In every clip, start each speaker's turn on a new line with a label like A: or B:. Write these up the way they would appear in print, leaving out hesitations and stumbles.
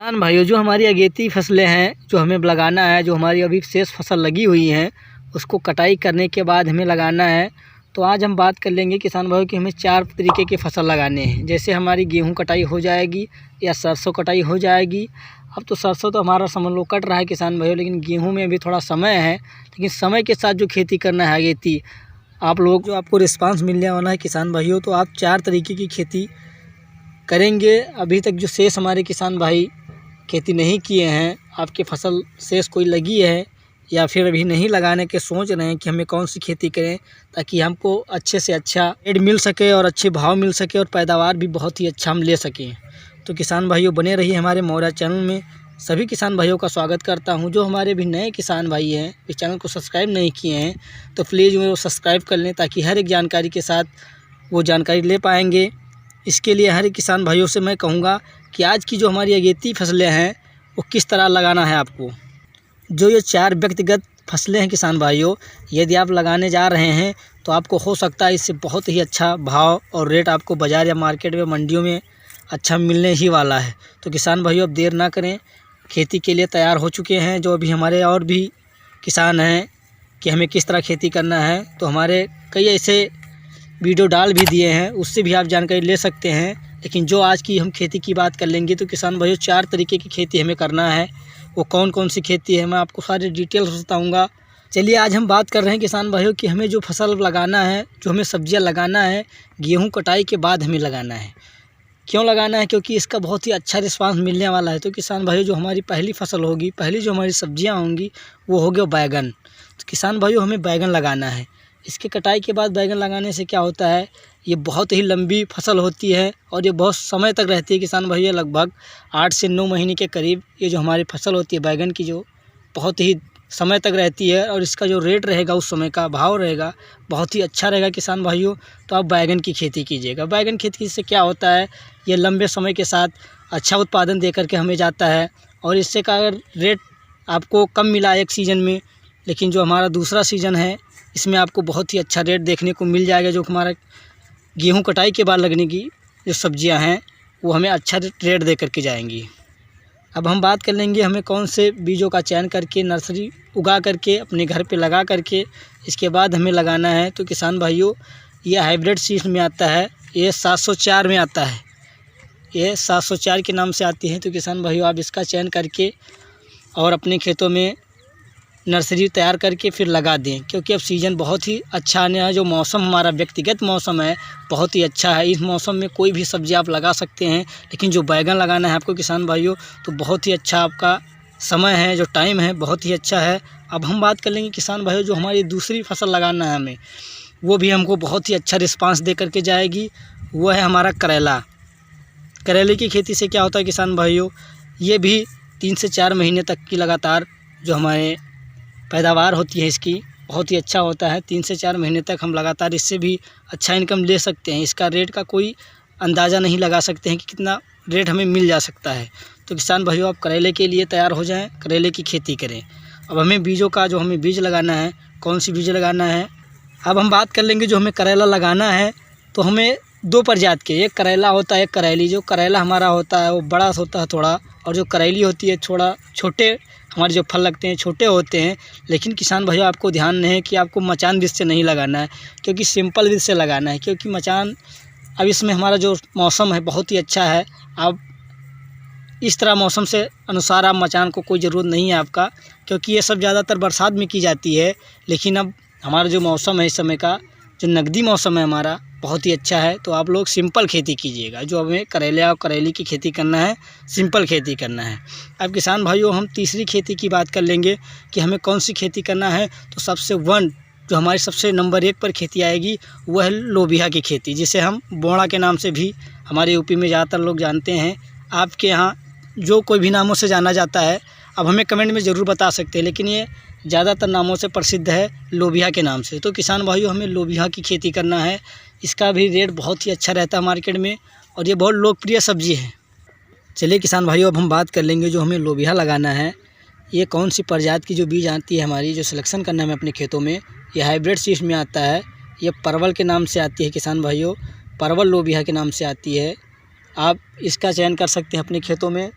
A: किसान भाइयों, जो हमारी अगेती फसलें हैं जो हमें लगाना है, जो हमारी अभी शेष फसल लगी हुई हैं उसको कटाई करने के बाद हमें लगाना है। तो आज हम बात कर लेंगे किसान भाइयों कि हमें 4 तरीके के फसल लगाने हैं। जैसे हमारी गेहूं कटाई हो जाएगी या सरसों कटाई हो जाएगी। अब तो सरसों तो हमारा समझ लो कट रहा है किसान भाइयों, लेकिन गेहूँ में अभी थोड़ा समय है। लेकिन समय के साथ जो खेती करना है अगेती, आप लोग जो आपको रिस्पांस मिलने वाला है किसान भाइयों, तो आप 4 तरीके की खेती करेंगे। अभी तक जो शेष हमारे किसान भाई खेती नहीं किए हैं, आपकी फसल शेष कोई लगी है या फिर अभी नहीं लगाने के सोच रहे हैं कि हमें कौन सी खेती करें ताकि हमको अच्छे से अच्छा रेट मिल सके और अच्छे भाव मिल सके और पैदावार भी बहुत ही अच्छा हम ले सकें। तो किसान भाइयों बने रहिए हमारे मौर्या चैनल में। सभी किसान भाइयों का स्वागत करता हूं। जो हमारे भी नए किसान भाई हैं, इस चैनल को सब्सक्राइब नहीं किए हैं तो प्लीज़ वो सब्सक्राइब कर लें ताकि हर एक जानकारी के साथ वो जानकारी ले पाएंगे। इसके लिए हर एक किसान भाइयों से मैं कहूँगा कि आज की जो हमारी अगेती फसलें हैं वो किस तरह लगाना है आपको। जो ये 4 व्यक्तिगत फसलें हैं किसान भाइयों, यदि आप लगाने जा रहे हैं तो आपको हो सकता है इससे बहुत ही अच्छा भाव और रेट आपको बाज़ार या मार्केट में मंडियों में अच्छा मिलने ही वाला है। तो किसान भाइयों अब देर ना करें, खेती के लिए तैयार हो चुके हैं जो अभी हमारे और भी किसान हैं कि हमें किस तरह खेती करना है। तो हमारे कई ऐसे वीडियो डाल भी दिए हैं, उससे भी आप जानकारी ले सकते हैं। लेकिन जो आज की हम खेती की बात कर लेंगे तो किसान भाइयों 4 तरीके की खेती हमें करना है। वो कौन कौन सी खेती है मैं आपको सारी डिटेल्स बताऊंगा। चलिए आज हम बात कर रहे हैं किसान भाइयों कि हमें जो फसल लगाना है, जो हमें सब्जियां लगाना है, गेहूं कटाई के बाद हमें लगाना है। क्यों लगाना है? क्योंकि इसका बहुत ही अच्छा रिस्पांस मिलने वाला है। तो किसान भाइयों जो हमारी पहली फसल होगी, पहली जो हमारी सब्जियाँ होंगी वो हो गया बैगन। तो किसान भाइयों हमें बैगन लगाना है। इसके कटाई के बाद बैगन लगाने से क्या होता है, ये बहुत ही लंबी फसल होती है और ये बहुत समय तक रहती है किसान भाइयों। लगभग 8 से 9 महीने के करीब ये जो हमारी फसल होती है बैगन की, जो बहुत ही समय तक रहती है और इसका जो रेट रहेगा, उस समय का भाव रहेगा, बहुत ही अच्छा रहेगा किसान भाइयों। तो आप बैगन की खेती कीजिएगा। बैगन खेती से क्या होता है, ये लंबे समय के साथ अच्छा उत्पादन दे करके हमें जाता है और इससे का अगर रेट आपको कम मिला एक सीज़न में, लेकिन जो हमारा दूसरा सीज़न है इसमें आपको बहुत ही अच्छा रेट देखने को मिल जाएगा। जो हमारा गेहूं कटाई के बाद लगने की जो सब्जियां हैं वो हमें अच्छा रेट दे करके जाएंगी। अब हम बात कर लेंगे हमें कौन से बीजों का चयन करके नर्सरी उगा करके अपने घर पे लगा करके इसके बाद हमें लगाना है। तो किसान भाइयों ये हाइब्रिड सीड में आता है, ये 704 में आता है, ये 704 के नाम से आती है। तो किसान भाइयों आप इसका चयन करके और अपने खेतों में नर्सरी तैयार करके फिर लगा दें, क्योंकि अब सीज़न बहुत ही अच्छा आने है। जो मौसम हमारा व्यक्तिगत मौसम है बहुत ही अच्छा है। इस मौसम में कोई भी सब्ज़ी आप लगा सकते हैं, लेकिन जो बैगन लगाना है आपको किसान भाइयों तो बहुत ही अच्छा आपका समय है, जो टाइम है बहुत ही अच्छा है। अब हम बात कर लेंगे किसान भाइयों जो हमारी दूसरी फसल लगाना है हमें, वो भी हमको बहुत ही अच्छा रिस्पांस दे करके जाएगी। वो है हमारा करेला। करेले की खेती से क्या होता है किसान भाइयों, ये भी 3 से 4 महीने तक की लगातार जो हमारे पैदावार होती है इसकी बहुत ही अच्छा होता है। 3 से 4 महीने तक हम लगातार इससे भी अच्छा इनकम ले सकते हैं। इसका रेट का कोई अंदाज़ा नहीं लगा सकते हैं कि कितना रेट हमें मिल जा सकता है। तो किसान भाइयों आप करेले के लिए तैयार हो जाएं, करेले की खेती करें। अब हमें बीजों का जो हमें बीज लगाना है, कौन सी बीज लगाना है, अब हम बात कर लेंगे। जो हमें करेला लगाना है तो हमें 2 प्रजाति के, एक करेला होता है एक करेली। जो करेला हमारा होता है वो बड़ा होता है थोड़ा, और जो करेली होती है थोड़ा छोटे, हमारे जो फल लगते हैं छोटे होते हैं। लेकिन किसान भाइयों आपको ध्यान नहीं है कि आपको मचान बीज से नहीं लगाना है, क्योंकि सिंपल बीज से लगाना है। क्योंकि मचान अब इसमें हमारा जो मौसम है बहुत ही अच्छा है। आप इस तरह मौसम से अनुसार आप मचान को कोई ज़रूरत नहीं है आपका, क्योंकि ये सब ज़्यादातर बरसात में की जाती है। लेकिन अब हमारा जो मौसम है इस समय का, जो नकदी मौसम है हमारा बहुत ही अच्छा है। तो आप लोग सिंपल खेती कीजिएगा। जो हमें करेले और करेली की खेती करना है, सिंपल खेती करना है। अब किसान भाइयों हम तीसरी खेती की बात कर लेंगे कि हमें कौन सी खेती करना है। तो सबसे जो हमारी सबसे नंबर 1 पर खेती आएगी वह है लोबिया की खेती, जिसे हम बोड़ा के नाम से भी हमारे यूपी में ज़्यादातर लोग जानते हैं। आपके यहाँ जो कोई भी नामों से जाना जाता है, अब हमें कमेंट में ज़रूर बता सकते हैं, लेकिन ये ज़्यादातर नामों से प्रसिद्ध है लोबिया के नाम से। तो किसान भाइयों हमें लोबिया की खेती करना है। इसका भी रेट बहुत ही अच्छा रहता है मार्केट में और ये बहुत लोकप्रिय सब्ज़ी है। चलिए किसान भाइयों अब हम बात कर लेंगे जो हमें लोबिया लगाना है, ये कौन सी प्रजाति की जो बीज आती है हमारी, जो सिलेक्शन करना है अपने खेतों में, ये हाइब्रिड सीड में आता है। ये परवल के नाम से आती है किसान भाइयों, परवल लोबिया के नाम से आती है। आप इसका चयन कर सकते हैं अपने खेतों में।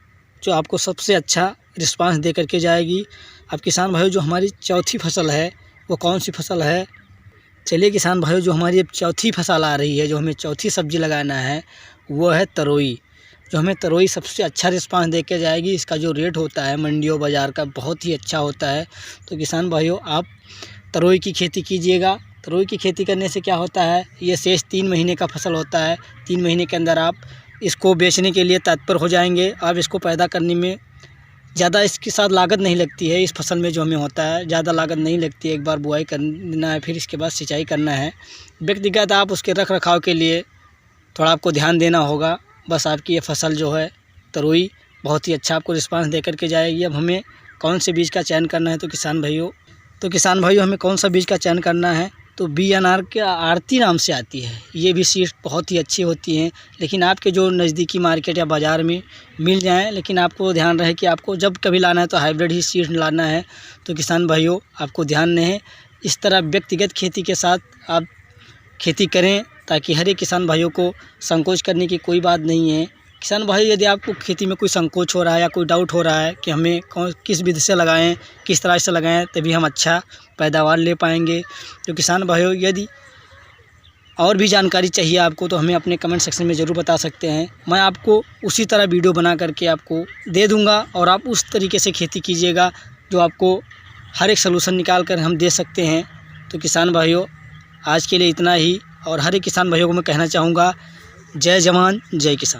A: जो आपको सबसे अच्छा रिस्पांस दे करके जाएगी। अब किसान भाइयों, जो हमारी चौथी फसल है वो कौन सी फसल है? चलिए किसान भाइयों, जो हमारी अब चौथी फसल आ रही है, जो हमें चौथी सब्ज़ी लगाना है वो है तरोई। जो हमें तरोई सबसे अच्छा रिस्पांस दे के जाएगी। इसका जो रेट होता है मंडियों बाज़ार का बहुत ही अच्छा होता है। तो किसान भाइयों, आप तरोई की खेती कीजिएगा। तरोई की खेती करने से क्या होता है, ये शेष 3 महीने का फसल होता है। 3 महीने के अंदर आप इसको बेचने के लिए तत्पर हो जाएंगे। आप इसको पैदा करने में ज़्यादा इसके साथ लागत नहीं लगती है। इस फसल में जो हमें होता है ज़्यादा लागत नहीं लगती है। एक बार बुआई करना है, फिर इसके बाद सिंचाई करना है। व्यक्तिगत आप उसके रख रखाव के लिए थोड़ा आपको ध्यान देना होगा। बस आपकी ये फसल जो है तरोई बहुत ही अच्छा आपको रिस्पांस दे करके जाएगी। अब हमें कौन से बीज का चयन करना है? तो किसान भाइयों हमें कौन सा बीज का चयन करना है? तो BNR के आरती नाम से आती है। ये भी सीड्स बहुत ही अच्छी होती हैं, लेकिन आपके जो नज़दीकी मार्केट या बाज़ार में मिल जाएं। लेकिन आपको ध्यान रहे कि आपको जब कभी लाना है तो हाइब्रिड ही सीड्स लाना है। तो किसान भाइयों, आपको ध्यान रहे, इस तरह व्यक्तिगत खेती के साथ आप खेती करें ताकि हर एक किसान भाइयों को संकोच करने की कोई बात नहीं है। किसान भाई, यदि आपको खेती में कोई संकोच हो रहा है या कोई डाउट हो रहा है कि हमें किस विधि से लगाएं, किस तरह से लगाएं तभी हम अच्छा पैदावार ले पाएंगे, तो किसान भाइयों यदि और भी जानकारी चाहिए आपको तो हमें अपने कमेंट सेक्शन में ज़रूर बता सकते हैं। मैं आपको उसी तरह वीडियो बना करके आपको दे दूँगा और आप उस तरीके से खेती कीजिएगा जो आपको हर एक सलूशन निकाल कर हम दे सकते हैं। तो किसान भाइयों, आज के लिए इतना ही। और हर एक किसान भाइयों को मैं कहना चाहूँगा, जय जवान जय किसान।